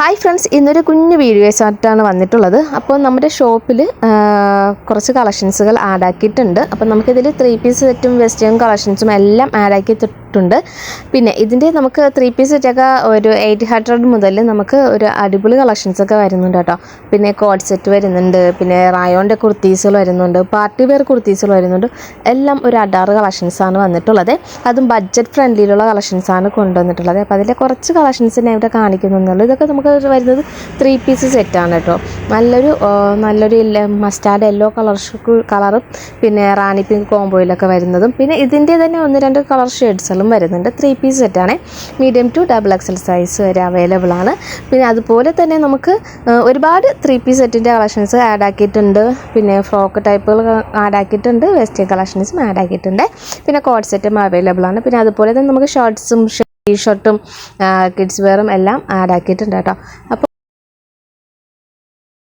Hi friends, ഇന്നൊരു കുഞ്ഞു വീഡിയോസായിട്ടാണ് വന്നിട്ടുള്ളത്. അപ്പോൾ നമ്മുടെ ഷോപ്പിൽ കുറച്ച് കളക്ഷൻസുകൾ ആഡാക്കിയിട്ടുണ്ട്. അപ്പോൾ നമുക്കിതിൽ 3 പീസ് സെറ്റും വെസ്റ്റേൺ കളക്ഷൻസും എല്ലാം ആഡാക്കിയിട്ടുണ്ട്. പിന്നെ ഇതിൻ്റെ നമുക്ക് 3 പീസ് സെറ്റൊക്കെ ഒരു 800 മുതൽ നമുക്ക് ഒരു അടിപൊളി കളക്ഷൻസൊക്കെ വരുന്നുണ്ട് കേട്ടോ. പിന്നെ കോഡ് സെറ്റ് വരുന്നുണ്ട്, പിന്നെ റായോൻ്റെ കുർത്തീസുകൾ വരുന്നുണ്ട്, പാർട്ടി വെയർ കുർത്തീസുകൾ വരുന്നുണ്ട്. എല്ലാം ഒരു അഡാറ് കളക്ഷൻസാണ് വന്നിട്ടുള്ളത്. അതും ബഡ്ജറ്റ് ഫ്രണ്ട്ലിയിലുള്ള കളക്ഷൻസാണ് കൊണ്ടുവന്നിട്ടുള്ളത്. അപ്പോൾ അതിൻ്റെ കുറച്ച് കളക്ഷൻസ് ഞാൻ ഇവിടെ കാണിക്കുന്നുള്ളൂ. ഇതൊക്കെ നമുക്ക് വരുന്നത് 3 പീസ് സെറ്റാണ് കേട്ടോ. നല്ലൊരു മസ്റ്റാർഡ് യെല്ലോ കളറും പിന്നെ റാണി പിങ്ക് കോംബോയിലൊക്കെ വരുന്നതും, പിന്നെ ഇതിൻ്റെ തന്നെ 1-2 കളർ ഷെയ്ഡ്സുകളും വരുന്നുണ്ട്. 3 പീസ് സെറ്റാണ്. മീഡിയം ടു XXL സൈസ് വരെ അവൈലബിൾ ആണ്. പിന്നെ അതുപോലെ തന്നെ നമുക്ക് ഒരുപാട് 3 പീസ് സെറ്റിൻ്റെ കളക്ഷൻസ് ആഡാക്കിയിട്ടുണ്ട്. പിന്നെ ഫ്രോക്ക് ടൈപ്പുകൾ ആഡാക്കിയിട്ടുണ്ട്, വെസ്റ്റേൺ കളക്ഷൻസും ആഡാക്കിയിട്ടുണ്ട്. പിന്നെ കോഡ് സെറ്റും അവൈലബിൾ ആണ്. പിന്നെ അതുപോലെ തന്നെ നമുക്ക് ഷോർട്ട്സും ടീഷർട്ടും കിഡ്സ് വെയറും എല്ലാം ആഡാക്കിയിട്ടുണ്ട് കേട്ടോ. അപ്പോൾ